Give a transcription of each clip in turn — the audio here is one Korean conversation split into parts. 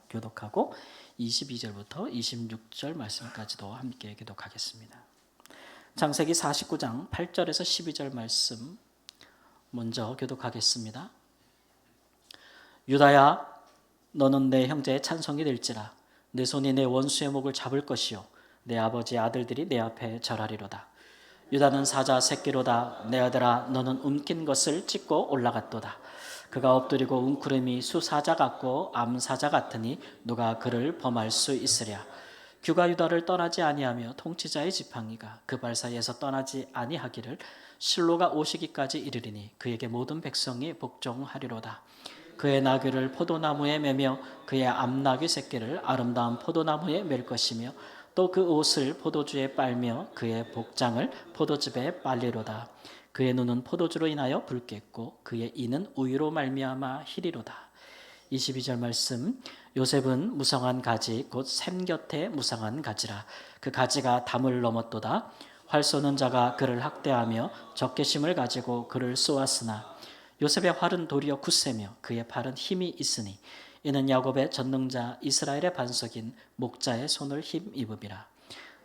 교독하고 22절부터 26절 말씀까지도 함께 교독하겠습니다. 창세기 49장 8절에서 12절 말씀 먼저 교독하겠습니다. 유다야, 너는 내 형제의 찬송이 될지라. 내 손이 내 원수의 목을 잡을 것이요 내 아버지의 아들들이 내 앞에 절하리로다. 유다는 사자 새끼로다. 내 아들아, 너는 움킨 것을 찢고 올라갔도다. 그가 엎드리고 웅크림이 수사자 같고 암사자 같으니 누가 그를 범할 수 있으랴. 규가 유다를 떠나지 아니하며 통치자의 지팡이가 그 발 사이에서 떠나지 아니하기를 실로가 오시기까지 이르리니 그에게 모든 백성이 복종하리로다. 그의 나귀를 포도나무에 매며 그의 암나귀 새끼를 아름다운 포도나무에 맬 것이며 또 그 옷을 포도주에 빨며 그의 복장을 포도즙에 빨리로다. 그의 눈은 포도주로 인하여 붉겠고 그의 이는 우유로 말미암아 희리로다. 22절 말씀. 요셉은 무성한 가지 곧 샘 곁에 무성한 가지라. 그 가지가 담을 넘었도다. 활 쏘는 자가 그를 학대하며 적개심을 가지고 그를 쏘았으나 요셉의 활은 도리어 굳세며 그의 팔은 힘이 있으니 이는 야곱의 전능자 이스라엘의 반석인 목자의 손을 힘입음이라.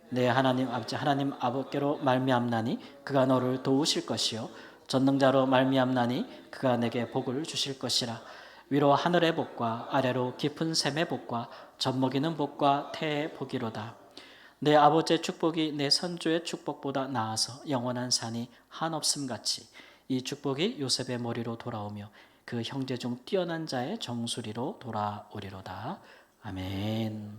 내 하나님 아버지 하나님 아버께로 말미암나니 그가 너를 도우실 것이요 전능자로 말미암나니 그가 내게 복을 주실 것이라. 위로 하늘의 복과 아래로 깊은 샘의 복과 젖먹이는 복과 태의 복이로다. 내 아버지의 축복이 내 선조의 축복보다 나아서 영원한 산이 한없음 같이 이 축복이 요셉의 머리로 돌아오며 그 형제 중 뛰어난 자의 정수리로 돌아오리로다. 아멘.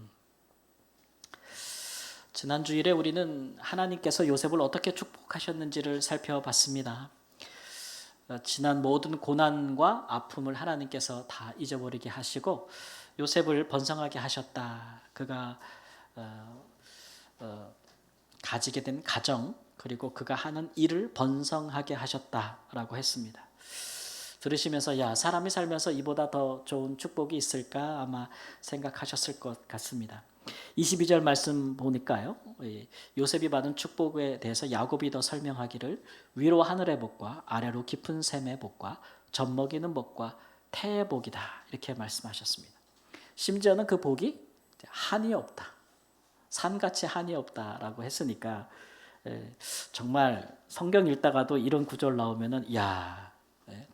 지난 주일에 우리는 하나님께서 요셉을 어떻게 축복하셨는지를 살펴봤습니다. 지난 모든 고난과 아픔을 하나님께서 다 잊어버리게 하시고 요셉을 번성하게 하셨다. 그가 가지게 된 가정 그리고 그가 하는 일을 번성하게 하셨다라고 했습니다. 들으시면서 야, 사람이 살면서 이보다 더 좋은 축복이 있을까 아마 생각하셨을 것 같습니다. 22절 말씀 보니까요, 요셉이 받은 축복에 대해서 야곱이 더 설명하기를 위로 하늘의 복과 아래로 깊은 샘의 복과 젖먹이는 복과 태의 복이다 이렇게 말씀하셨습니다. 심지어는 그 복이 한이 없다, 산같이 한이 없다라고 했으니까 정말 성경 읽다가도 이런 구절 나오면은 야,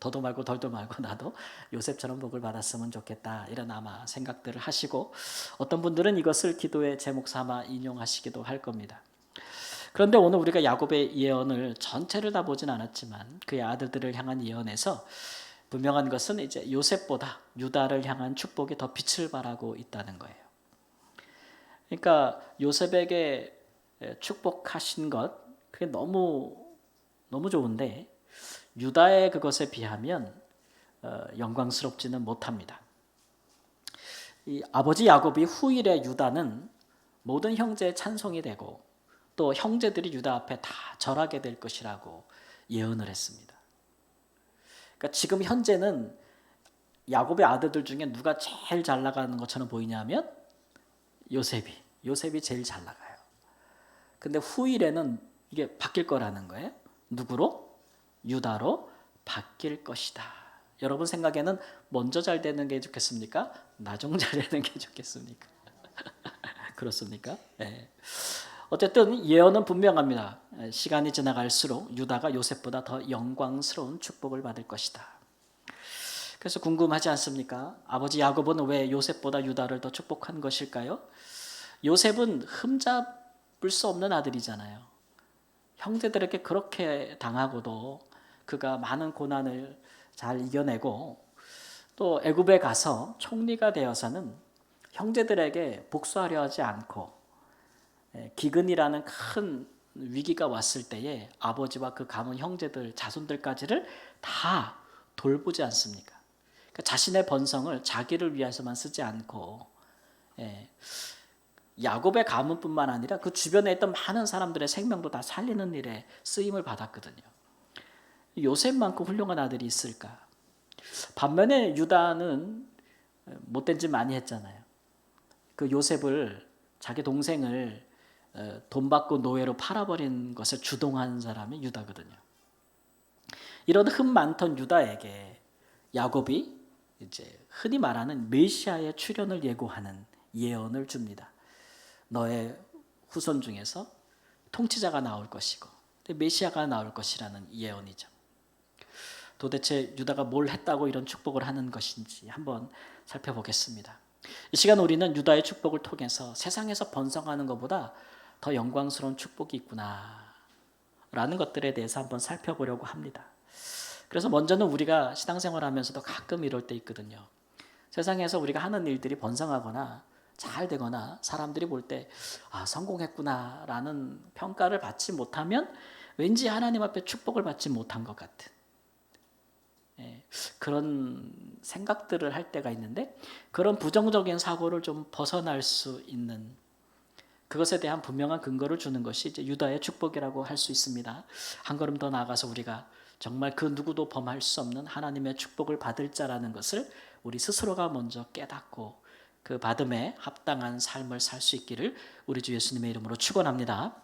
더도 말고 덜도 말고 나도 요셉처럼 복을 받았으면 좋겠다 이런 아마 생각들을 하시고 어떤 분들은 이것을 기도의 제목 삼아 인용하시기도 할 겁니다. 그런데 오늘 우리가 야곱의 예언을 전체를 다 보진 않았지만 그의 아들들을 향한 예언에서 분명한 것은 이제 요셉보다 유다를 향한 축복이 더 빛을 발하고 있다는 거예요. 그러니까 요셉에게 축복하신 것 그게 너무 좋은데 유다의 그것에 비하면 영광스럽지는 못합니다. 이 아버지 야곱이 후일의 유다는 모든 형제의 찬송이 되고 또 형제들이 유다 앞에 다 절하게 될 것이라고 예언을 했습니다. 그러니까 지금 현재는 야곱의 아들들 중에 누가 제일 잘 나가는 것처럼 보이냐면 요셉이 제일 잘 나가요. 근데 후일에는 이게 바뀔 거라는 거예요. 누구로? 유다로 바뀔 것이다. 여러분 생각에는 먼저 잘 되는 게 좋겠습니까? 나중 잘 되는 게 좋겠습니까? 그렇습니까? 네. 어쨌든 예언은 분명합니다. 시간이 지나갈수록 유다가 요셉보다 더 영광스러운 축복을 받을 것이다. 그래서 궁금하지 않습니까? 아버지 야곱은 왜 요셉보다 유다를 더 축복한 것일까요? 요셉은 흠잡을 수 없는 아들이잖아요. 형제들에게 그렇게 당하고도 그가 많은 고난을 잘 이겨내고 또 애굽에 가서 총리가 되어서는 형제들에게 복수하려 하지 않고 기근이라는 큰 위기가 왔을 때에 아버지와 그 가문 형제들 자손들까지를 다 돌보지 않습니까? 그러니까 자신의 번성을 자기를 위해서만 쓰지 않고 야곱의 가문뿐만 아니라 그 주변에 있던 많은 사람들의 생명도 다 살리는 일에 쓰임을 받았거든요. 요셉만큼 훌륭한 아들이 있을까? 반면에 유다는 못된 짓 많이 했잖아요. 그 요셉을 자기 동생을 돈 받고 노예로 팔아버린 것을 주동한 사람이 유다거든요. 이런 흠 많던 유다에게 야곱이 이제 흔히 말하는 메시아의 출현을 예고하는 예언을 줍니다. 너의 후손 중에서 통치자가 나올 것이고 메시아가 나올 것이라는 예언이죠. 도대체 유다가 뭘 했다고 이런 축복을 하는 것인지 한번 살펴보겠습니다. 이 시간 우리는 유다의 축복을 통해서 세상에서 번성하는 것보다 더 영광스러운 축복이 있구나 라는 것들에 대해서 한번 살펴보려고 합니다. 그래서 먼저는 우리가 신앙생활 하면서도 가끔 이럴 때 있거든요. 세상에서 우리가 하는 일들이 번성하거나 잘 되거나 사람들이 볼 때 성공했구나 라는 평가를 받지 못하면 왠지 하나님 앞에 축복을 받지 못한 것 같은 그런 생각들을 할 때가 있는데, 그런 부정적인 사고를 좀 벗어날 수 있는 그것에 대한 분명한 근거를 주는 것이 이제 유다의 축복이라고 할 수 있습니다. 한 걸음 더 나아가서 우리가 정말 그 누구도 범할 수 없는 하나님의 축복을 받을 자라는 것을 우리 스스로가 먼저 깨닫고 그 받음에 합당한 삶을 살 수 있기를 우리 주 예수님의 이름으로 축원합니다.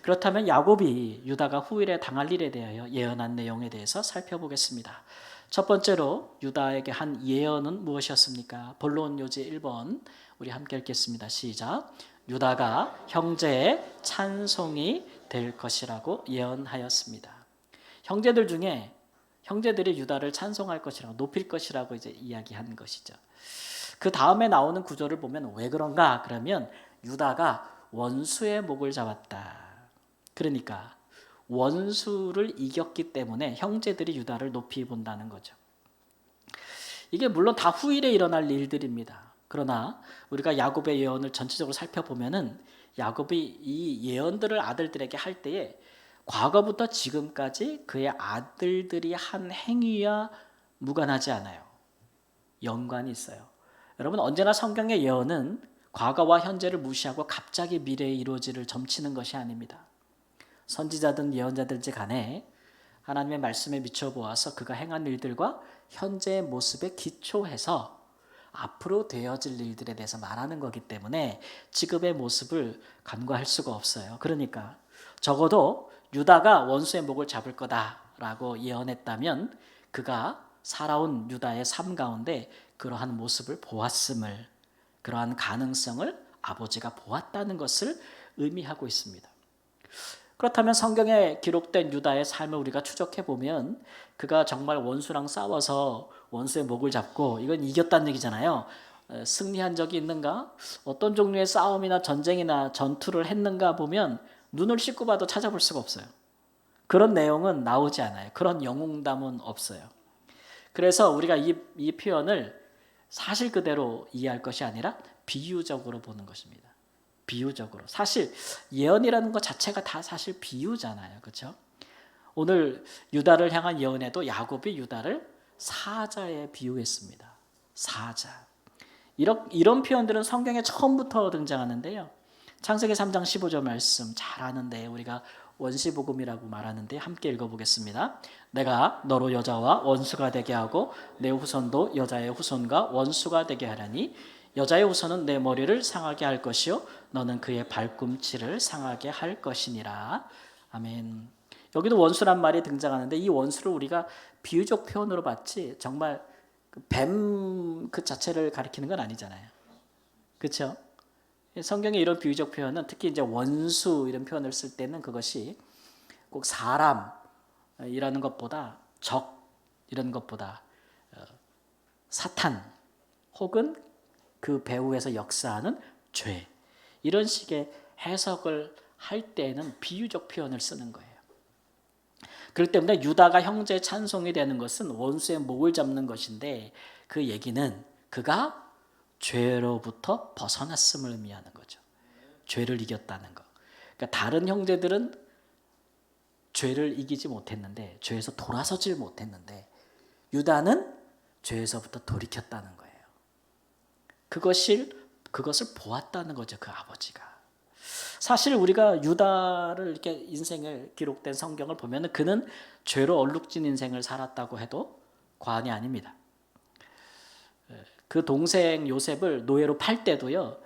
그렇다면 야곱이 유다가 후일에 당할 일에 대하여 예언한 내용에 대해서 살펴보겠습니다. 첫 번째로 유다에게 한 예언은 무엇이었습니까? 본론 요지 1번 우리 함께 읽겠습니다. 시작. 유다가 형제의 찬송이 될 것이라고 예언하였습니다. 형제들 중에 형제들이 유다를 찬송할 것이라고 높일 것이라고 이제 이야기한 것이죠. 그 다음에 나오는 구절을 보면 왜 그런가? 그러면 유다가 원수의 목을 잡았다. 그러니까 원수를 이겼기 때문에 형제들이 유다를 높이 본다는 거죠. 이게 물론 다 후일에 일어날 일들입니다. 그러나 우리가 야곱의 예언을 전체적으로 살펴보면은 야곱이 이 예언들을 아들들에게 할 때에 과거부터 지금까지 그의 아들들이 한 행위와 무관하지 않아요. 연관이 있어요. 여러분, 언제나 성경의 예언은 과거와 현재를 무시하고 갑자기 미래에 이루어지를 점치는 것이 아닙니다. 선지자든 예언자든지 간에 하나님의 말씀에 미쳐보아서 그가 행한 일들과 현재의 모습에 기초해서 앞으로 되어질 일들에 대해서 말하는 거기 때문에 지금의 모습을 간과할 수가 없어요. 그러니까 적어도 유다가 원수의 목을 잡을 거다라고 예언했다면 그가 살아온 유다의 삶 가운데 그러한 모습을 보았음을, 그러한 가능성을 아버지가 보았다는 것을 의미하고 있습니다. 그렇다면 성경에 기록된 유다의 삶을 우리가 추적해 보면 그가 정말 원수랑 싸워서 원수의 목을 잡고 이건 이겼다는 얘기잖아요. 승리한 적이 있는가? 어떤 종류의 싸움이나 전쟁이나 전투를 했는가 보면 눈을 씻고 봐도 찾아볼 수가 없어요. 그런 내용은 나오지 않아요. 그런 영웅담은 없어요. 그래서 우리가 이 표현을 사실 그대로 이해할 것이 아니라 비유적으로 보는 것입니다. 비유적으로. 사실 예언이라는 것 자체가 다 사실 비유잖아요. 그렇죠? 오늘 유다를 향한 예언에도 야곱이 유다를 사자에 비유했습니다. 사자. 이런 표현들은 성경에 처음부터 등장하는데요. 창세기 3장 15절 말씀 잘 아는데 우리가 원시복음이라고 말하는데 함께 읽어보겠습니다. 내가 너로 여자와 원수가 되게 하고 내 후손도 여자의 후손과 원수가 되게 하라니 여자의 후손은 내 머리를 상하게 할 것이요 너는 그의 발꿈치를 상하게 할 것이니라. 아멘. 여기도 원수란 말이 등장하는데 이 원수를 우리가 비유적 표현으로 봤지 정말 뱀 그 자체를 가리키는 건 아니잖아요. 그렇죠? 성경의 이런 비유적 표현은 특히 이제 원수 이런 표현을 쓸 때는 그것이 꼭 사람이라는 것보다 적 이런 것보다 사탄 혹은 그 배후에서 역사하는 죄 이런 식의 해석을 할 때는 비유적 표현을 쓰는 거예요. 그렇기 때문에 유다가 형제의 찬송이 되는 것은 원수의 목을 잡는 것인데 그 얘기는 그가 죄로부터 벗어났음을 의미하는 거죠. 죄를 이겼다는 거. 그러니까 다른 형제들은 죄를 이기지 못했는데 죄에서 돌아서질 못했는데 유다는 죄에서부터 돌이켰다는 거예요. 그것을 보았다는 거죠. 그 아버지가. 사실 우리가 유다를 이렇게 인생을 기록된 성경을 보면은 그는 죄로 얼룩진 인생을 살았다고 해도 과언이 아닙니다. 그 동생 요셉을 노예로 팔 때도요.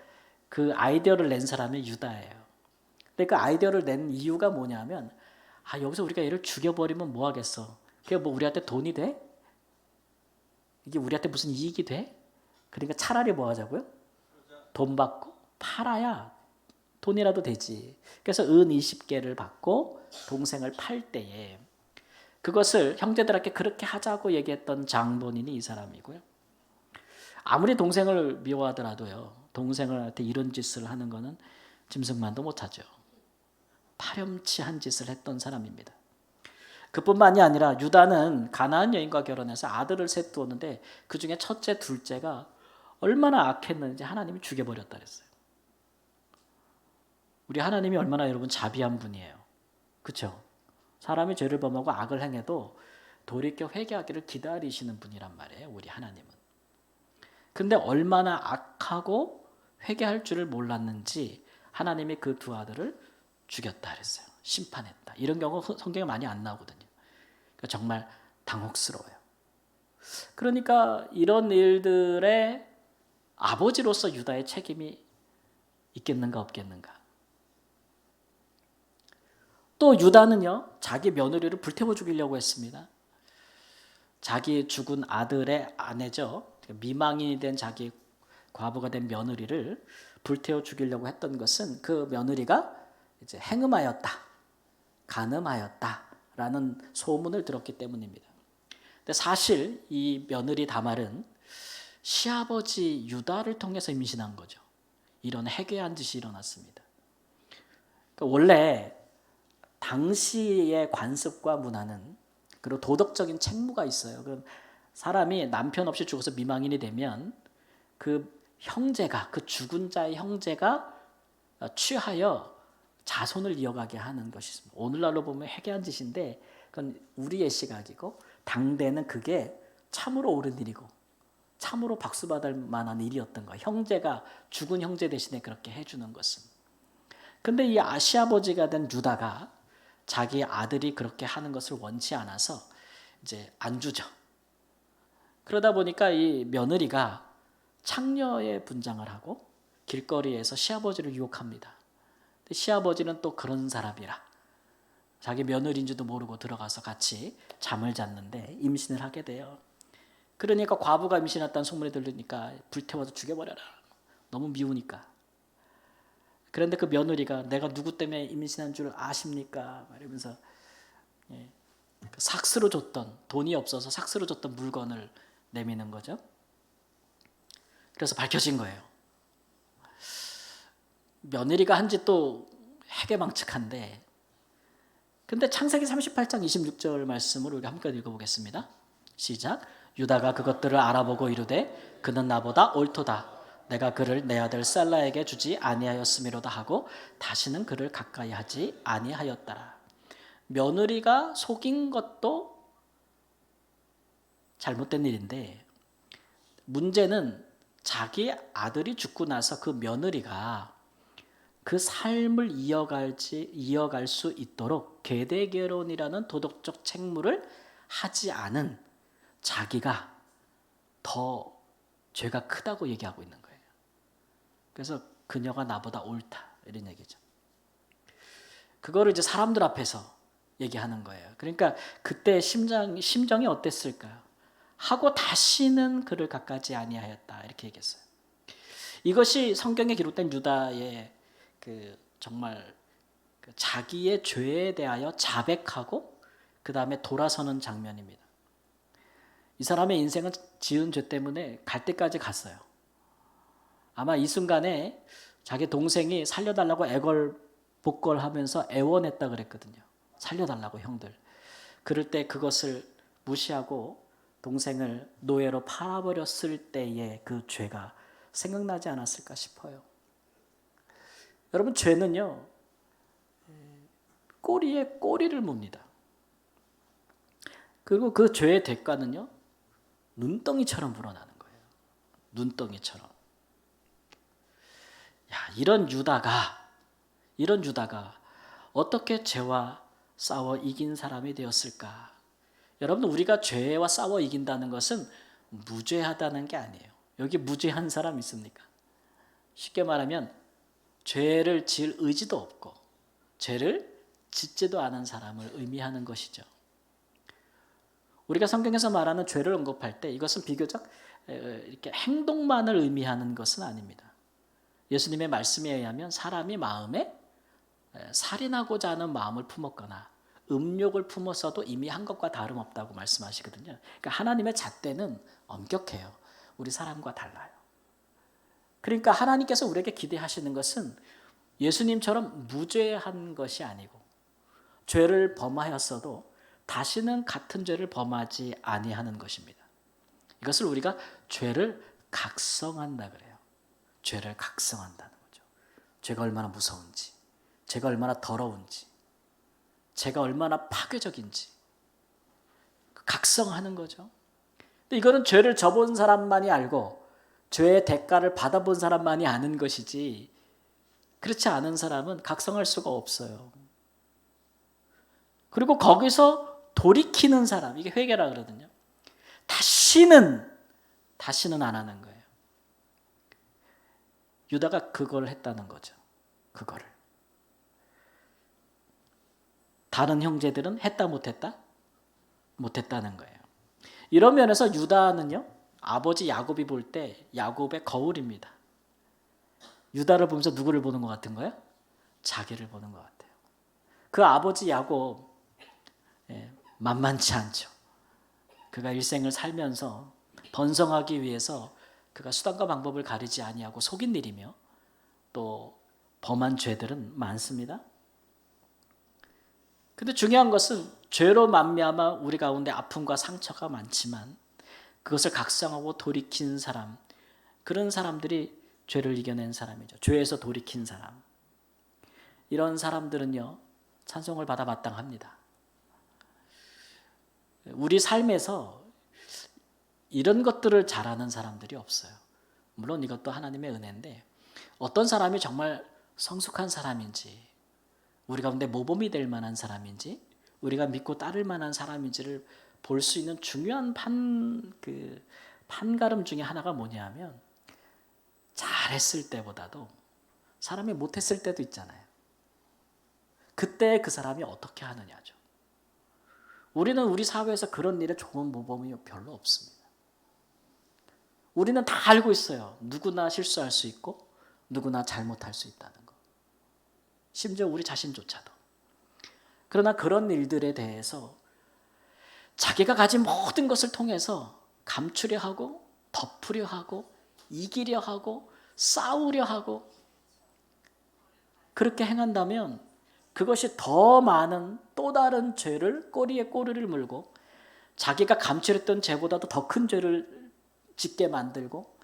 그 아이디어를 낸 사람이 유다예요. 근데 그 아이디어를 낸 이유가 뭐냐면 여기서 우리가 얘를 죽여버리면 뭐 하겠어. 그게 뭐 우리한테 돈이 돼? 이게 우리한테 무슨 이익이 돼? 그러니까 차라리 뭐 하자고요? 돈 받고 팔아야 돈이라도 되지. 그래서 은 20개를 받고 동생을 팔 때에 그것을 형제들에게 그렇게 하자고 얘기했던 장본인이 이 사람이고요. 아무리 동생을 미워하더라도요. 동생한테 이런 짓을 하는 거는 짐승만도 못하죠. 파렴치한 짓을 했던 사람입니다. 그뿐만이 아니라 유다는 가나안 여인과 결혼해서 아들을 셋 두었는데 그 중에 첫째, 둘째가 얼마나 악했는지 하나님이 죽여버렸다 그랬어요. 우리 하나님이 얼마나 여러분 자비한 분이에요. 그렇죠? 사람이 죄를 범하고 악을 행해도 돌이켜 회개하기를 기다리시는 분이란 말이에요. 우리 하나님은. 근데 얼마나 악하고 회개할 줄을 몰랐는지 하나님이 그 두 아들을 죽였다 그랬어요. 심판했다. 이런 경우 성경에 많이 안 나오거든요. 그러니까 정말 당혹스러워요. 그러니까 이런 일들에 아버지로서 유다의 책임이 있겠는가 없겠는가. 또 유다는요. 자기 며느리를 불태워 죽이려고 했습니다. 자기 죽은 아들의 아내죠. 미망인이 된 자기 과부가 된 며느리를 불태워 죽이려고 했던 것은 그 며느리가 이제 행음하였다, 간음하였다라는 소문을 들었기 때문입니다. 근데 사실 이 며느리 다말은 시아버지 유다를 통해서 임신한 거죠. 이런 해괴한 짓이 일어났습니다. 그러니까 원래 당시의 관습과 문화는 그리고 도덕적인 책무가 있어요. 그럼 사람이 남편 없이 죽어서 미망인이 되면 그 형제가, 그 죽은 자의 형제가 취하여 자손을 이어가게 하는 것이 있습니다. 오늘날로 보면 해괴한 짓인데 그건 우리의 시각이고 당대는 그게 참으로 옳은 일이고 참으로 박수받을 만한 일이었던 거예요. 형제가 죽은 형제 대신에 그렇게 해주는 것은. 근데 이 시아버지가 된 유다가 자기 아들이 그렇게 하는 것을 원치 않아서 이제 안 주죠. 그러다 보니까 이 며느리가 창녀의 분장을 하고 길거리에서 시아버지를 유혹합니다. 근데 시아버지는 또 그런 사람이라 자기 며느리인지도 모르고 들어가서 같이 잠을 잤는데 임신을 하게 돼요. 그러니까 과부가 임신했다는 소문이 들리니까 불태워서 죽여버려라. 너무 미우니까. 그런데 그 며느리가 내가 누구 때문에 임신한 줄 아십니까? 이러면서 삭스로 줬던, 돈이 없어서 삭스로 줬던 물건을 내미는 거죠. 그래서 밝혀진 거예요. 며느리가 한 짓도 해괴망측한데 근데 창세기 38장 26절 말씀을 우리가 함께 읽어보겠습니다. 시작. 유다가 그것들을 알아보고 이르되 그는 나보다 옳도다. 내가 그를 내 아들 셀라에게 주지 아니하였음이로다 하고 다시는 그를 가까이 하지 아니하였더라. 며느리가 속인 것도 잘못된 일인데 문제는 자기 아들이 죽고 나서 그 며느리가 그 삶을 이어갈 수 있도록 계대결혼이라는 도덕적 책무를 하지 않은 자기가 더 죄가 크다고 얘기하고 있는 거예요. 그래서 그녀가 나보다 옳다 이런 얘기죠. 그거를 이제 사람들 앞에서 얘기하는 거예요. 그러니까 그때 심정이 어땠을까요? 하고 다시는 그를 가까이 아니하였다 이렇게 얘기했어요. 이것이 성경에 기록된 유다의 정말 자기의 죄에 대하여 자백하고 그 다음에 돌아서는 장면입니다. 이 사람의 인생은 지은 죄 때문에 갈 때까지 갔어요. 아마 이 순간에 자기 동생이 살려달라고 애걸복걸하면서 애원했다 그랬거든요. 살려달라고 형들. 그럴 때 그것을 무시하고 동생을 노예로 팔아버렸을 때의 그 죄가 생각나지 않았을까 싶어요. 여러분 죄는요 꼬리에 꼬리를 묻니다. 그리고 그 죄의 대가는요 눈덩이처럼 불어나는 거예요. 눈덩이처럼. 이런 유다가 어떻게 죄와 싸워 이긴 사람이 되었을까? 여러분 우리가 죄와 싸워 이긴다는 것은 무죄하다는 게 아니에요. 여기 무죄한 사람 있습니까? 쉽게 말하면 죄를 지을 의지도 없고 죄를 짓지도 않은 사람을 의미하는 것이죠. 우리가 성경에서 말하는 죄를 언급할 때 이것은 비교적 이렇게 행동만을 의미하는 것은 아닙니다. 예수님의 말씀에 의하면 사람이 마음에 살인하고자 하는 마음을 품었거나 음욕을 품었어도 이미 한 것과 다름없다고 말씀하시거든요. 그러니까 하나님의 잣대는 엄격해요. 우리 사람과 달라요. 그러니까 하나님께서 우리에게 기대하시는 것은 예수님처럼 무죄한 것이 아니고 죄를 범하였어도 다시는 같은 죄를 범하지 아니하는 것입니다. 이것을 우리가 죄를 각성한다 그래요. 죄를 각성한다는 거죠. 죄가 얼마나 무서운지, 죄가 얼마나 더러운지, 죄가 얼마나 파괴적인지 각성하는 거죠. 근데 이거는 죄를 져본 사람만이 알고 죄의 대가를 받아본 사람만이 아는 것이지 그렇지 않은 사람은 각성할 수가 없어요. 그리고 거기서 돌이키는 사람, 이게 회개라 그러거든요. 다시는 안 하는 거예요. 유다가 그걸 했다는 거죠. 그거를. 다른 형제들은 했다 못했다? 못했다는 거예요. 이런 면에서 유다는요, 아버지 야곱이 볼 때 야곱의 거울입니다. 유다를 보면서 누구를 보는 것 같은 거예요? 자기를 보는 것 같아요. 그 아버지 야곱 만만치 않죠. 그가 일생을 살면서 번성하기 위해서 그가 수단과 방법을 가리지 아니하고 속인 일이며 또 범한 죄들은 많습니다. 근데 중요한 것은 죄로 말미암아 우리 가운데 아픔과 상처가 많지만 그것을 각성하고 돌이킨 사람, 그런 사람들이 죄를 이겨낸 사람이죠. 죄에서 돌이킨 사람. 이런 사람들은요, 찬송을 받아 마땅합니다. 우리 삶에서 이런 것들을 잘하는 사람들이 없어요. 물론 이것도 하나님의 은혜인데 어떤 사람이 정말 성숙한 사람인지, 우리 가운데 모범이 될 만한 사람인지, 우리가 믿고 따를 만한 사람인지를 볼 수 있는 중요한 판가름 중에 하나가 뭐냐면 잘했을 때보다도 사람이 못했을 때도 있잖아요. 그때 그 사람이 어떻게 하느냐죠. 우리는 우리 사회에서 그런 일에 좋은 모범이 별로 없습니다. 우리는 다 알고 있어요. 누구나 실수할 수 있고 누구나 잘못할 수 있다는 거. 심지어 우리 자신조차도. 그러나 그런 일들에 대해서 자기가 가진 모든 것을 통해서 감추려 하고 덮으려 하고 이기려 하고 싸우려 하고 그렇게 행한다면 그것이 더 많은 또 다른 죄를 꼬리에 꼬리를 물고 자기가 감추렸던 죄보다도 더 큰 죄를 짓게 만들고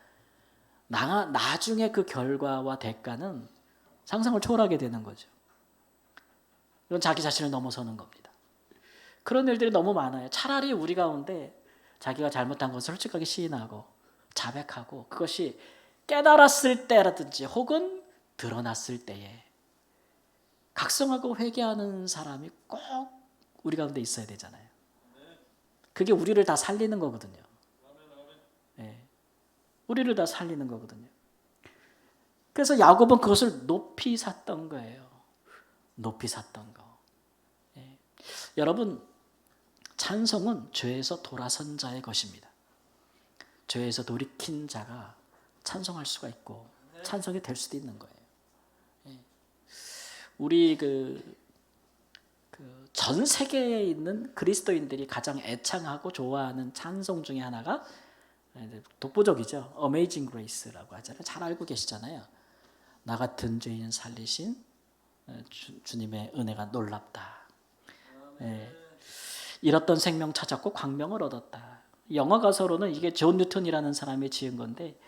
나중에 그 결과와 대가는 상상을 초월하게 되는 거죠. 이건 자기 자신을 넘어서는 겁니다. 그런 일들이 너무 많아요. 차라리 우리 가운데 자기가 잘못한 것을 솔직하게 시인하고 자백하고 그것이 깨달았을 때라든지 혹은 드러났을 때에 각성하고 회개하는 사람이 꼭 우리 가운데 있어야 되잖아요. 그게 우리를 다 살리는 거거든요. 네. 우리를 다 살리는 거거든요. 그래서 야곱은 그것을 높이 샀던 거예요. 높이 샀던 거. 네. 여러분, 찬송은 죄에서 돌아선 자의 것입니다. 죄에서 돌이킨 자가 찬송할 수가 있고 찬송이 될 수도 있는 거예요. 우리 전 세계에 있는 그리스도인들이 가장 애창하고 좋아하는 찬송 중에 하나가 독보적이죠. Amazing Grace라고 하잖아요. 잘 알고 계시잖아요. 나 같은 죄인 살리신 주님의 은혜가 놀랍다. 잃었던 생명 찾았고 광명을 얻었다. 영어 가서로는 이게 존 뉴턴이라는 사람이 지은 건데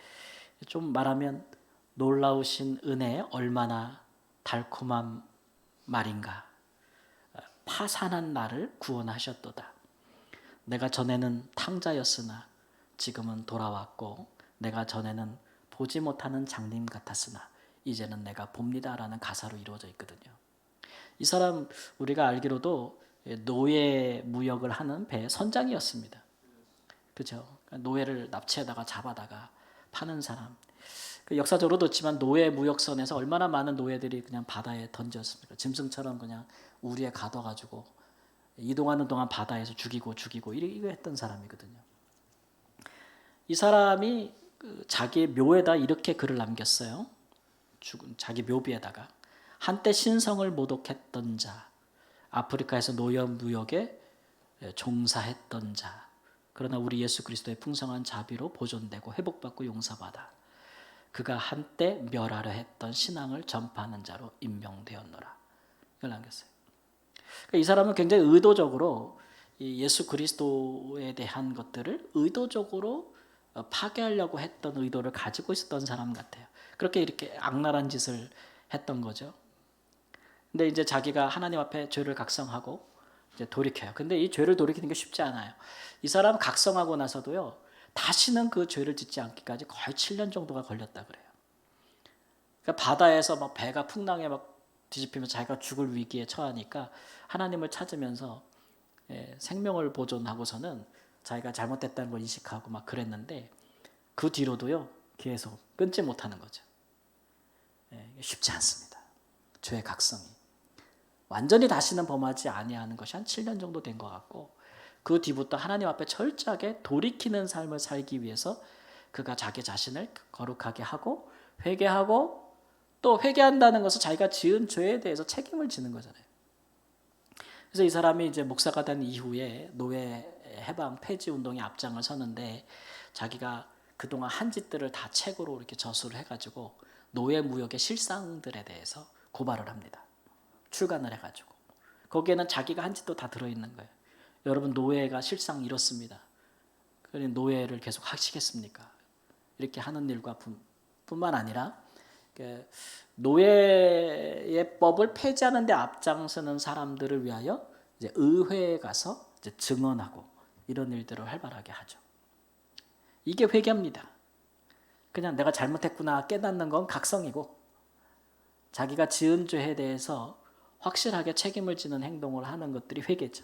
좀 말하면 놀라우신 은혜에 얼마나 달콤한 말인가. 파산한 나를 구원하셨도다. 내가 전에는 탕자였으나 지금은 돌아왔고 내가 전에는 보지 못하는 장님 같았으나 이제는 내가 봅니다라는 가사로 이루어져 있거든요. 이 사람 우리가 알기로도 노예 무역을 하는 배 선장이었습니다. 그렇죠? 노예를 납치하다가 잡아다가 파는 사람. 역사적으로도 있지만 노예 무역선에서 얼마나 많은 노예들이 그냥 바다에 던졌습니까? 짐승처럼 그냥 우리에 가둬가지고 이동하는 동안 바다에서 죽이고 이거 했던 사람이거든요. 이 사람이 자기의 묘에다 이렇게 글을 남겼어요. 죽은 자기 묘비에다가 한때 신성을 모독했던 자, 아프리카에서 노예 무역에 종사했던 자, 그러나 우리 예수 그리스도의 풍성한 자비로 보존되고 회복받고 용서받아 그가 한때 멸하려 했던 신앙을 전파하는 자로 임명되었노라. 이걸 남겼어요. 그러니까 이 사람은 굉장히 의도적으로 예수 그리스도에 대한 것들을 의도적으로 파괴하려고 했던 의도를 가지고 있었던 사람 같아요. 그렇게 이렇게 악랄한 짓을 했던 거죠. 근데 이제 자기가 하나님 앞에 죄를 각성하고 이제 돌이켜요. 근데 이 죄를 돌이키는 게 쉽지 않아요. 이 사람은 각성하고 나서도요, 다시는 그 죄를 짓지 않기까지 거의 7년 정도가 걸렸다 그래요. 그러니까 바다에서 막 배가 풍랑에 막 뒤집히면서 자기가 죽을 위기에 처하니까 하나님을 찾으면서 생명을 보존하고서는 자기가 잘못됐다는 걸 인식하고 막 그랬는데 그 뒤로도요 계속 끊지 못하는 거죠. 쉽지 않습니다. 죄의 각성이 완전히 다시는 범하지 아니하는 것이 한 7년 정도 된 것 같고, 그 뒤부터 하나님 앞에 철저하게 돌이키는 삶을 살기 위해서 그가 자기 자신을 거룩하게 하고 회개하고, 또 회개한다는 것은 자기가 지은 죄에 대해서 책임을 지는 거잖아요. 그래서 이 사람이 이제 목사가 된 이후에 노예 해방 폐지 운동에 앞장을 서는데, 자기가 그동안 한 짓들을 다 책으로 이렇게 저술을 해가지고 노예 무역의 실상들에 대해서 고발을 합니다. 출간을 해가지고 거기에는 자기가 한 짓도 다 들어있는 거예요. 여러분, 노예가 실상 이렇습니다. 그러니 노예를 계속 하시겠습니까? 이렇게 하는 일과 뿐만 아니라 노예의 법을 폐지하는 데 앞장서는 사람들을 위하여 이제 의회에 가서 이제 증언하고 이런 일들을 활발하게 하죠. 이게 회개입니다. 그냥 내가 잘못했구나 깨닫는 건 각성이고, 자기가 지은 죄에 대해서 확실하게 책임을 지는 행동을 하는 것들이 회개죠.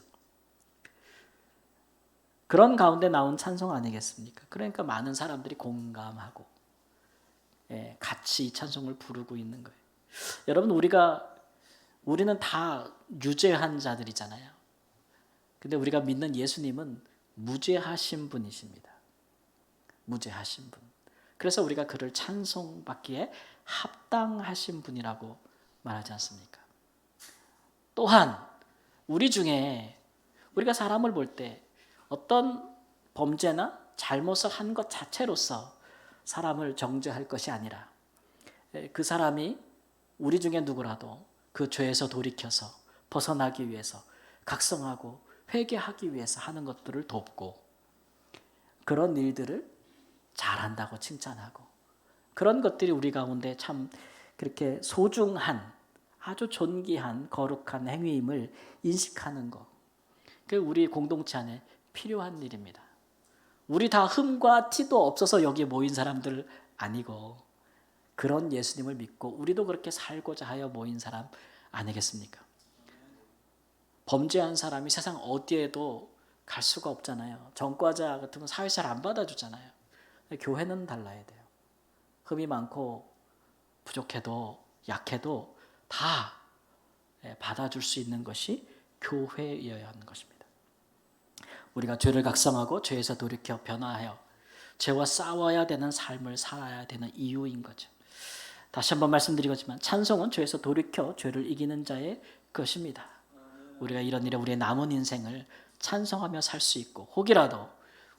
그런 가운데 나온 찬송 아니겠습니까? 그러니까 많은 사람들이 공감하고 같이 이 찬송을 부르고 있는 거예요. 여러분, 우리는 다 유죄한 자들이잖아요. 근데 우리가 믿는 예수님은 무죄하신 분이십니다. 무죄하신 분. 그래서 우리가 그를 찬송받기에 합당하신 분이라고 말하지 않습니까? 또한 우리 중에 우리가 사람을 볼 때 어떤 범죄나 잘못을 한 것 자체로서 사람을 정죄할 것이 아니라, 그 사람이 우리 중에 누구라도 그 죄에서 돌이켜서 벗어나기 위해서 각성하고 회개하기 위해서 하는 것들을 돕고, 그런 일들을 잘한다고 칭찬하고, 그런 것들이 우리 가운데 참 그렇게 소중한 아주 존귀한 거룩한 행위임을 인식하는 것, 그 우리 공동체 안에 필요한 일입니다. 우리 다 흠과 티도 없어서 여기 모인 사람들 아니고, 그런 예수님을 믿고 우리도 그렇게 살고자 하여 모인 사람 아니겠습니까? 범죄한 사람이 세상 어디에도 갈 수가 없잖아요. 전과자 같은 건 사회 잘 안 받아주잖아요. 교회는 달라야 돼요. 흠이 많고 부족해도 약해도 다 받아줄 수 있는 것이 교회여야 하는 것입니다. 우리가 죄를 각성하고 죄에서 돌이켜 변화하여 죄와 싸워야 되는 삶을 살아야 되는 이유인 거죠. 다시 한번 말씀드리겠지만 찬송은 죄에서 돌이켜 죄를 이기는 자의 것입니다. 우리가 이런 일에 우리의 남은 인생을 찬송하며 살 수 있고, 혹이라도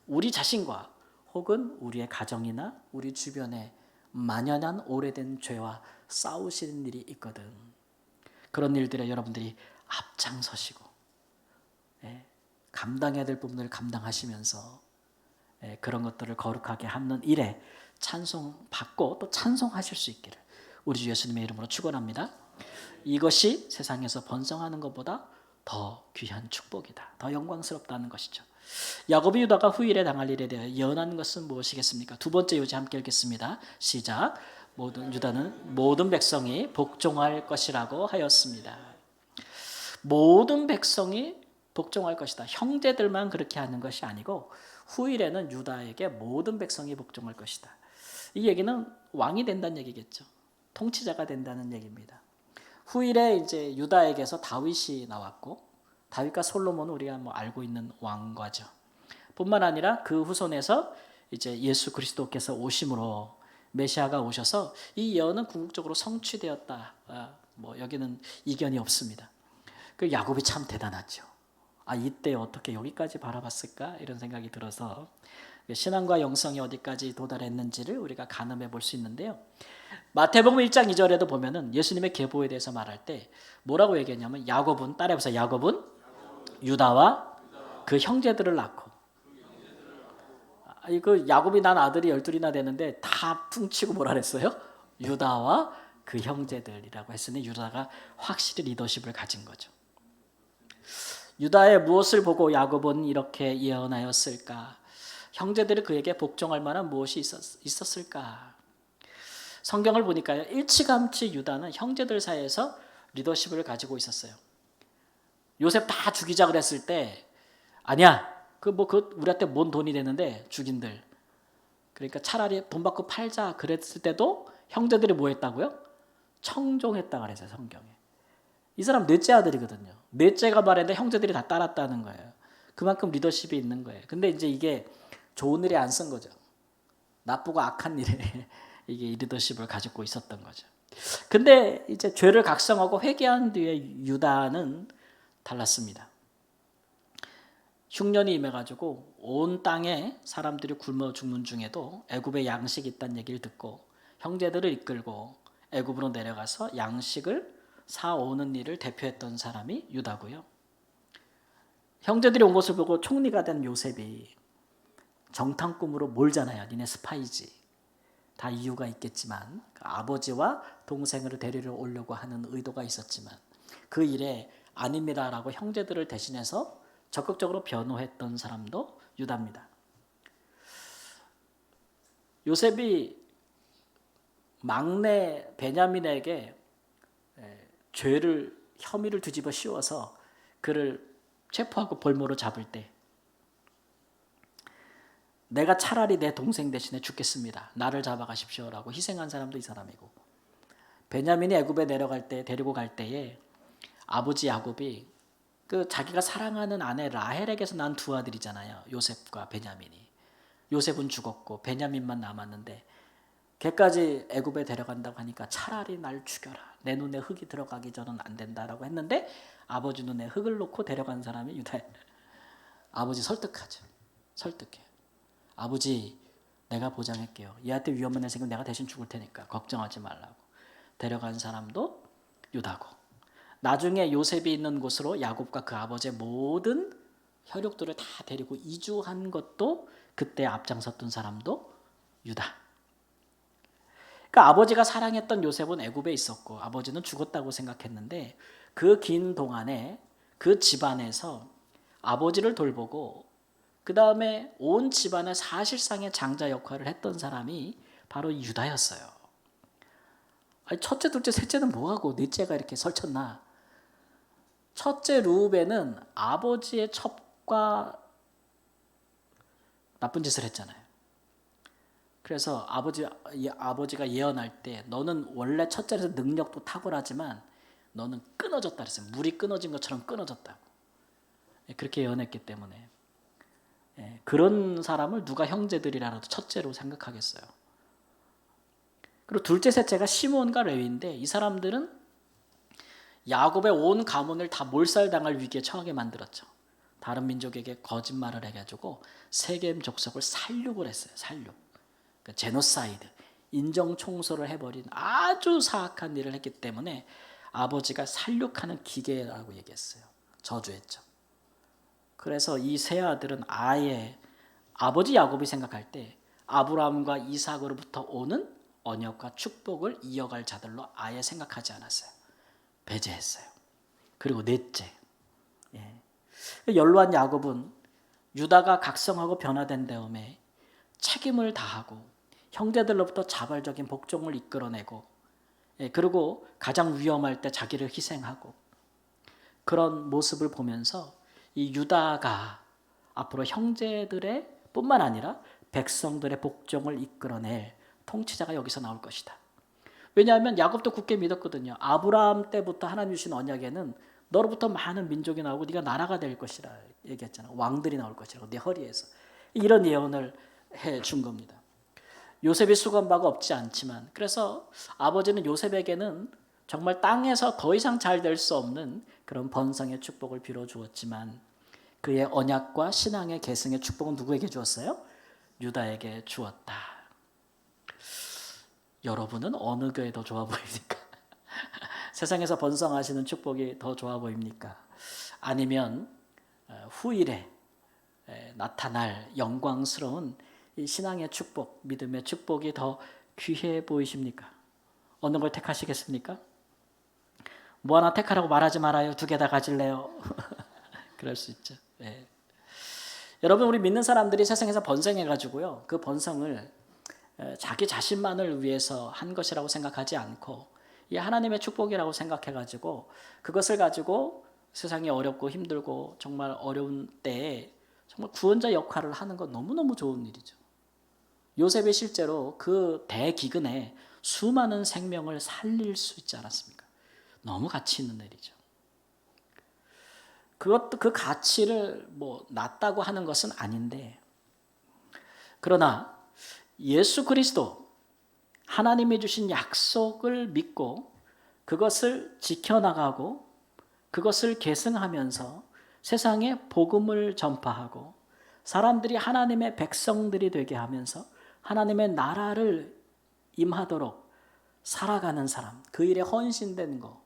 우리 자신과 혹은 우리의 가정이나 우리 주변에 만연한 오래된 죄와 싸우시는 일이 있거든. 그런 일들에 여러분들이 앞장서시고 감당해야 될 부분을 감당하시면서 그런 것들을 거룩하게 하는 일에 찬송받고 또 찬송하실 수 있기를 우리 주 예수님의 이름으로 축원합니다. 이것이 세상에서 번성하는 것보다 더 귀한 축복이다, 더 영광스럽다는 것이죠. 야곱이 유다가 후일에 당할 일에 대하여 예언한 것은 무엇이겠습니까? 두 번째 요지 함께 읽겠습니다. 시작. 유다는 모든 백성이 복종할 것이라고 하였습니다. 모든 백성이 복종할 것이다. 형제들만 그렇게 하는 것이 아니고 후일에는 유다에게 모든 백성이 복종할 것이다. 이 얘기는 왕이 된다는 얘기겠죠. 통치자가 된다는 얘기입니다. 후일에 이제 유다에게서 다윗이 나왔고, 다윗과 솔로몬은 우리가 알고 있는 왕과죠. 뿐만 아니라 그 후손에서 이제 예수 그리스도께서 오심으로 메시아가 오셔서 이 예언은 궁극적으로 성취되었다. 여기는 이견이 없습니다. 그 야곱이 참 대단하죠. 이때 어떻게 여기까지 바라봤을까? 이런 생각이 들어서 신앙과 영성이 어디까지 도달했는지를 우리가 가늠해 볼 수 있는데요. 마태복음 1장 2절에도 보면은 예수님의 계보에 대해서 말할 때 뭐라고 얘기했냐면 야곱은, 따라해보세요. 야곱은 유다와 그 형제들을 낳고, 이거 야곱이 난 아들이 12이나 되는데 다 퉁치고 뭐라 그랬어요? 유다와 그 형제들이라고 했으니 유다가 확실히 리더십을 가진 거죠. 유다의 무엇을 보고 야곱은 이렇게 예언하였을까? 형제들이 그에게 복종할 만한 무엇이 있었을까? 성경을 보니까요, 일찌감치 유다는 형제들 사이에서 리더십을 가지고 있었어요. 요셉 다 죽이자 그랬을 때 아니야, 그 우리한테 뭔 돈이 되는데 죽인들. 그러니까 차라리 돈 받고 팔자 그랬을 때도 형제들이 뭐 했다고요? 청종했다 그랬어요, 성경에. 이 사람 넷째 아들이거든요. 넷째가 말했는데 형제들이 다 따랐다는 거예요. 그만큼 리더십이 있는 거예요. 근데 이제 이게 좋은 일에 안 쓴 거죠. 나쁘고 악한 일에 이게 리더십을 가지고 있었던 거죠. 근데 이제 죄를 각성하고 회개한 뒤에 유다는 달랐습니다. 흉년이 임해가지고 온 땅에 사람들이 굶어 죽는 중에도 애굽에 양식이 있다는 얘기를 듣고 형제들을 이끌고 애굽으로 내려가서 양식을 사오는 일을 대표했던 사람이 유다고요. 형제들이 온 것을 보고 총리가 된 요셉이 정탐꾼으로 몰잖아요. 니네 스파이지. 다 이유가 있겠지만 아버지와 동생을 데리러 오려고 하는 의도가 있었지만 그 일에 아닙니다라고 형제들을 대신해서 적극적으로 변호했던 사람도 유다입니다. 요셉이 막내 베냐민에게 혐의를 뒤집어 씌워서 그를 체포하고 볼모로 잡을 때 내가 차라리 내 동생 대신에 죽겠습니다. 나를 잡아가십시오라고 희생한 사람도 이 사람이고, 베냐민이 애굽에 데리고 갈 때에 아버지 야곱이 그 자기가 사랑하는 아내 라헬에게서 난 두 아들이잖아요. 요셉과 베냐민이. 요셉은 죽었고 베냐민만 남았는데 걔까지 애굽에 데려간다고 하니까 차라리 날 죽여라. 내 눈에 흙이 들어가기 전은 안 된다라고 했는데 아버지 눈에 흙을 놓고 데려간 사람이 유다예요. 아버지 설득하죠. 설득해. 아버지 내가 보장할게요. 얘한테 위험한 일 생기면 내가 대신 죽을 테니까 걱정하지 말라고. 데려간 사람도 유다고. 나중에 요셉이 있는 곳으로 야곱과 그 아버지의 모든 혈육들을 다 데리고 이주한 것도 그때 앞장섰던 사람도 유다. 그러니까 아버지가 사랑했던 요셉은 애굽에 있었고 아버지는 죽었다고 생각했는데 그 긴 동안에 그 집안에서 아버지를 돌보고 그 다음에 온 집안의 사실상의 장자 역할을 했던 사람이 바로 유다였어요. 첫째, 둘째, 셋째는 뭐하고 넷째가 이렇게 설쳤나? 첫째 루벤은 아버지의 첩과 나쁜 짓을 했잖아요. 그래서 아버지가 예언할 때 너는 원래 첫째라서 능력도 탁월하지만 너는 끊어졌다 그랬어요. 물이 끊어진 것처럼 끊어졌다고. 그렇게 예언했기 때문에 그런 사람을 누가 형제들이라도 첫째로 생각하겠어요. 그리고 둘째, 셋째가 시몬과 레위인데 이 사람들은 야곱의 온 가문을 다 몰살당할 위기에 처하게 만들었죠. 다른 민족에게 거짓말을 해가지고 세겜 족속을 살육을 했어요. 살육. 그 제노사이드, 인정 청소를 해버린 아주 사악한 일을 했기 때문에 아버지가 살육하는 기계라고 얘기했어요. 저주했죠. 그래서 이 세 아들은 아예 아버지 야곱이 생각할 때 아브라함과 이삭으로부터 오는 언약과 축복을 이어갈 자들로 아예 생각하지 않았어요. 배제했어요. 그리고 넷째, 연로한 야곱은 유다가 각성하고 변화된 다음에 책임을 다하고 형제들로부터 자발적인 복종을 이끌어내고 그리고 가장 위험할 때 자기를 희생하고 그런 모습을 보면서 이 유다가 앞으로 형제들의 뿐만 아니라 백성들의 복종을 이끌어낼 통치자가 여기서 나올 것이다. 왜냐하면 야곱도 굳게 믿었거든요. 아브라함 때부터 하나님 주신 언약에는 너로부터 많은 민족이 나오고 네가 나라가 될 것이라 얘기했잖아. 왕들이 나올 것이라고 네 허리에서. 이런 예언을 해 준 겁니다. 요셉이 수고한 바가 없지 않지만 그래서 아버지는 요셉에게는 정말 땅에서 더 이상 잘 될 수 없는 그런 번성의 축복을 빌어 주었지만 그의 언약과 신앙의 계승의 축복은 누구에게 주었어요? 유다에게 주었다. 여러분은 어느 교회 더 좋아 보입니까? 세상에서 번성하시는 축복이 더 좋아 보입니까? 아니면 후일에 나타날 영광스러운 이 신앙의 축복, 믿음의 축복이 더 귀해 보이십니까? 어느 걸 택하시겠습니까? 뭐 하나 택하라고 말하지 말아요. 두 개 다 가질래요. 그럴 수 있죠. 네. 여러분, 우리 믿는 사람들이 세상에서 번성해가지고요, 그 번성을 자기 자신만을 위해서 한 것이라고 생각하지 않고 이 하나님의 축복이라고 생각해가지고 그것을 가지고 세상이 어렵고 힘들고 정말 어려운 때에 정말 구원자 역할을 하는 건 너무너무 좋은 일이죠. 요셉이 실제로 그 대기근에 수많은 생명을 살릴 수 있지 않았습니까? 너무 가치 있는 일이죠. 그것도 그 가치를 뭐 낮다고 하는 것은 아닌데, 그러나 예수 그리스도 하나님이 주신 약속을 믿고 그것을 지켜나가고 그것을 계승하면서 세상에 복음을 전파하고 사람들이 하나님의 백성들이 되게 하면서 하나님의 나라를 임하도록 살아가는 사람, 그 일에 헌신된 거,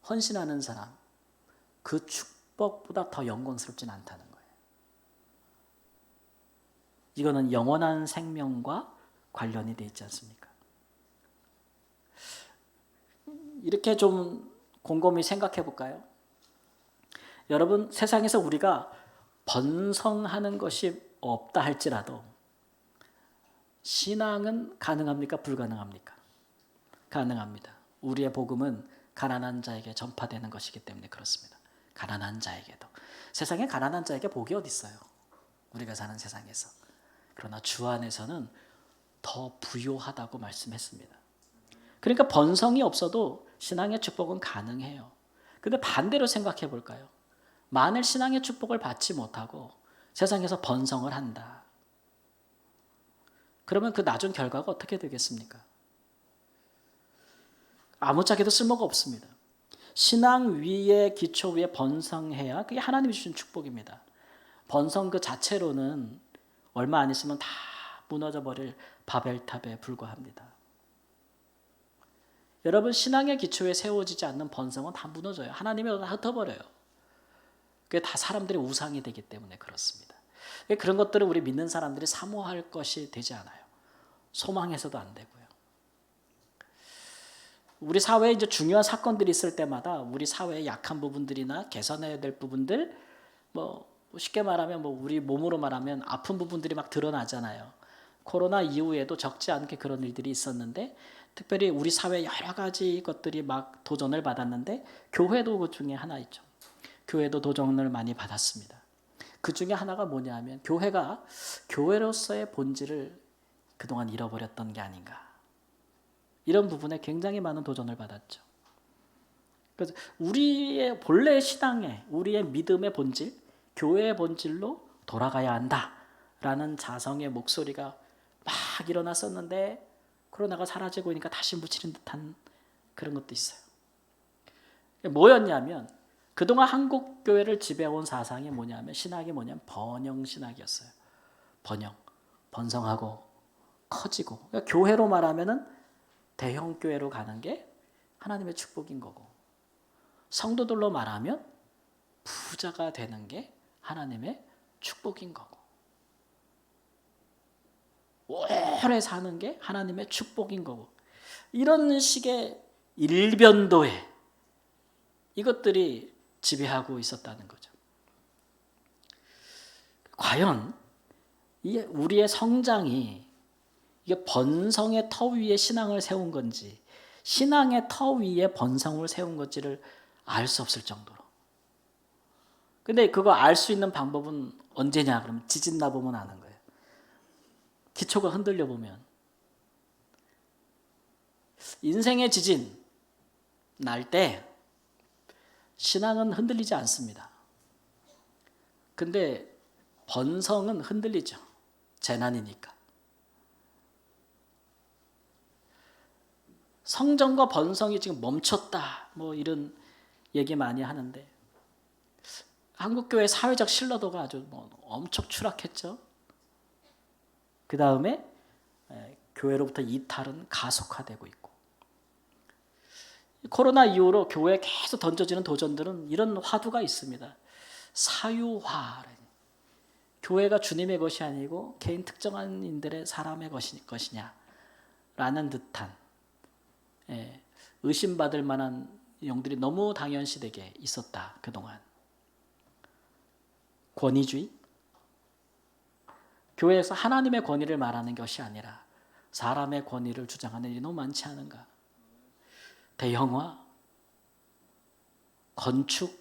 헌신하는 사람, 그 축복보다 더 영광스럽진 않다는 거예요. 이거는 영원한 생명과 관련이 되어 있지 않습니까? 이렇게 좀 곰곰이 생각해 볼까요? 여러분, 세상에서 우리가 번성하는 것이 없다 할지라도 신앙은 가능합니까? 불가능합니까? 가능합니다. 우리의 복음은 가난한 자에게 전파되는 것이기 때문에 그렇습니다. 가난한 자에게도. 세상에 가난한 자에게 복이 어디 있어요? 우리가 사는 세상에서. 그러나 주 안에서는 더 부요하다고 말씀했습니다. 그러니까 번성이 없어도 신앙의 축복은 가능해요. 근데 반대로 생각해 볼까요? 만일 신앙의 축복을 받지 못하고 세상에서 번성을 한다. 그러면 그 나중 결과가 어떻게 되겠습니까? 아무짝에도 쓸모가 없습니다. 신앙 위에 기초 위에 번성해야 그게 하나님이 주신 축복입니다. 번성 그 자체로는 얼마 안 있으면 다 무너져 버릴 바벨탑에 불과합니다. 여러분, 신앙의 기초에 세워지지 않는 번성은 다 무너져요. 하나님이 다 흩어버려요. 그게 다 사람들의 우상이 되기 때문에 그렇습니다. 그런 것들을 우리 믿는 사람들이 사모할 것이 되지 않아요. 소망해서도 안 되고요. 우리 사회에 이제 중요한 사건들이 있을 때마다 우리 사회의 약한 부분들이나 개선해야 될 부분들, 뭐 쉽게 말하면 뭐 우리 몸으로 말하면 아픈 부분들이 막 드러나잖아요. 코로나 이후에도 적지 않게 그런 일들이 있었는데, 특별히 우리 사회 여러 가지 것들이 막 도전을 받았는데 교회도 그 중에 하나 있죠. 교회도 도전을 많이 받았습니다. 그 중에 하나가 뭐냐면 교회가 교회로서의 본질을 그동안 잃어버렸던 게 아닌가. 이런 부분에 굉장히 많은 도전을 받았죠. 그래서 우리의 본래 신앙의, 우리의 믿음의 본질, 교회의 본질로 돌아가야 한다라는 자성의 목소리가 막 일어났었는데 코로나가 사라지고 있으니까 다시 묻히는 듯한 그런 것도 있어요. 뭐였냐면 그동안 한국 교회를 지배해온 사상이 뭐냐면 신학이 뭐냐면 번영 신학이었어요. 번영, 번성하고 커지고. 그러니까 교회로 말하면은 대형 교회로 가는 게 하나님의 축복인 거고, 성도들로 말하면 부자가 되는 게 하나님의 축복인 거고, 오래 사는 게 하나님의 축복인 거고, 이런 식의 일변도에 이것들이 지배하고 있었다는 거죠. 과연 우리의 성장이 이게 번성의 터 위에 신앙을 세운 건지 신앙의 터 위에 번성을 세운 건지를 알 수 없을 정도로. 근데 그거 알 수 있는 방법은 언제냐? 그러면 지진 나 보면 아는 거예요. 기초가 흔들려 보면. 인생의 지진 날 때 신앙은 흔들리지 않습니다. 근데 번성은 흔들리죠. 재난이니까. 성전과 번성이 지금 멈췄다, 뭐 이런 얘기 많이 하는데, 한국교회 사회적 신뢰도가 아주 엄청 추락했죠. 그 다음에 교회로부터 이탈은 가속화되고 있고, 코로나 이후로 교회에 계속 던져지는 도전들은 이런 화두가 있습니다. 사유화. 교회가 주님의 것이 아니고 개인 특정한 인들의 사람의 것이냐라는 듯한 의심받을 만한 내용들이 너무 당연시되게 있었다. 그동안 권위주의, 교회에서 하나님의 권위를 말하는 것이 아니라 사람의 권위를 주장하는 일이 너무 많지 않은가. 대형화, 건축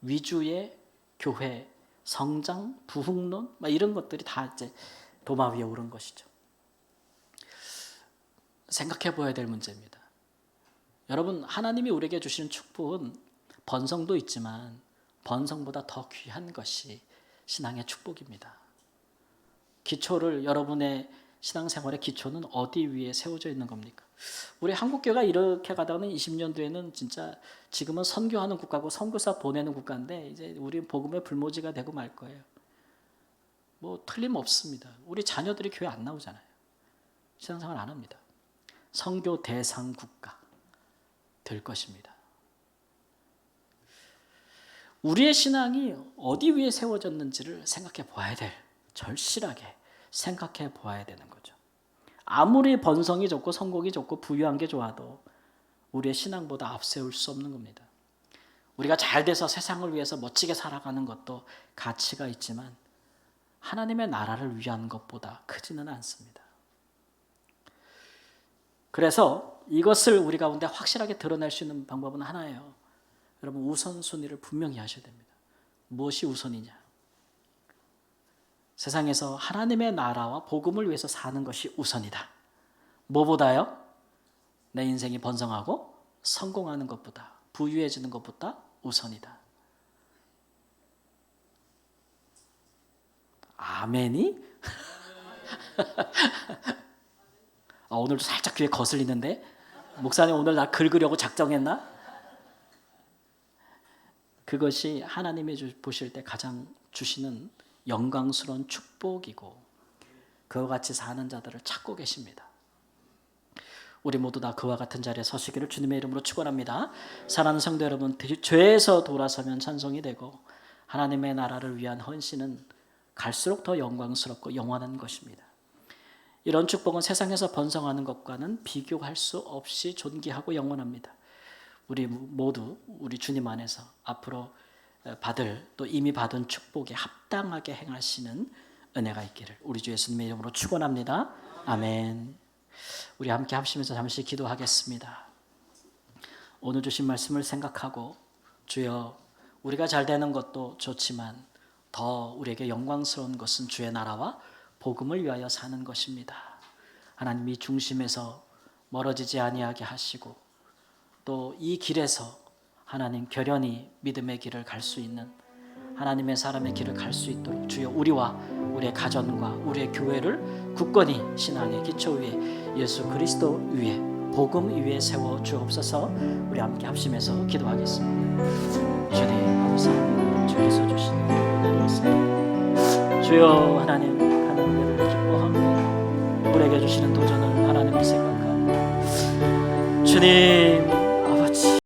위주의 교회 성장, 부흥론, 이런 것들이 다 이제 도마 위에 오른 것이죠. 생각해 보아야 될 문제입니다. 여러분, 하나님이 우리에게 주시는 축복은 번성도 있지만 번성보다 더 귀한 것이 신앙의 축복입니다. 기초를, 여러분의 신앙생활의 기초는 어디 위에 세워져 있는 겁니까? 우리 한국교회가 이렇게 가다가는 20년 뒤에는 진짜, 지금은 선교하는 국가고 선교사 보내는 국가인데 이제 우리 복음의 불모지가 되고 말 거예요. 뭐 틀림없습니다. 우리 자녀들이 교회 안 나오잖아요. 신앙생활 안 합니다. 선교 대상 국가 될 것입니다. 우리의 신앙이 어디 위에 세워졌는지를 생각해 보아야 될, 절실하게 생각해 보아야 되는 거죠. 아무리 번성이 좋고 성공이 좋고 부유한 게 좋아도 우리의 신앙보다 앞세울 수 없는 겁니다. 우리가 잘 돼서 세상을 위해서 멋지게 살아가는 것도 가치가 있지만 하나님의 나라를 위한 것보다 크지는 않습니다. 그래서 이것을 우리 가운데 확실하게 드러낼 수 있는 방법은 하나예요. 여러분, 우선순위를 분명히 하셔야 됩니다. 무엇이 우선이냐? 세상에서 하나님의 나라와 복음을 위해서 사는 것이 우선이다. 뭐보다요? 내 인생이 번성하고 성공하는 것보다, 부유해지는 것보다 우선이다. 아멘이? 오늘도 살짝 귀에 거슬리는데? 목사님 오늘 나 긁으려고 작정했나? 그것이 하나님이 보실 때 가장 주시는 영광스러운 축복이고, 그와 같이 사는 자들을 찾고 계십니다. 우리 모두 다 그와 같은 자리에 서시기를 주님의 이름으로 축원합니다. 사랑하는 성도 여러분, 죄에서 돌아서면 찬송이 되고 하나님의 나라를 위한 헌신은 갈수록 더 영광스럽고 영원한 것입니다. 이런 축복은 세상에서 번성하는 것과는 비교할 수 없이 존귀하고 영원합니다. 우리 모두 우리 주님 안에서 앞으로 받을, 또 이미 받은 축복에 합당하게 행하시는 은혜가 있기를 우리 주 예수님의 이름으로 축원합니다. 아멘. 우리 함께 합심해서 잠시 기도하겠습니다. 오늘 주신 말씀을 생각하고, 주여, 우리가 잘 되는 것도 좋지만 더 우리에게 영광스러운 것은 주의 나라와 복음을 위하여 사는 것입니다. 하나님이 중심에서 멀어지지 아니하게 하시고, 또 이 길에서 하나님 결연히 믿음의 길을 갈 수 있는, 하나님의 사람의 길을 갈 수 있도록 주여 우리와 우리의 가정과 우리의 교회를 굳건히 신앙의 기초 위에, 예수 그리스도 위에, 복음 위에 세워 주옵소서. 우리 함께 합심해서 기도하겠습니다. 주님 감사합니다. 주께서 주시는 은혜를 있습니다. 주여, 하나님 가는 은혜를 기뻐합니다. 우리에게 주시는 도전을 하나님을 생각합니다. 주님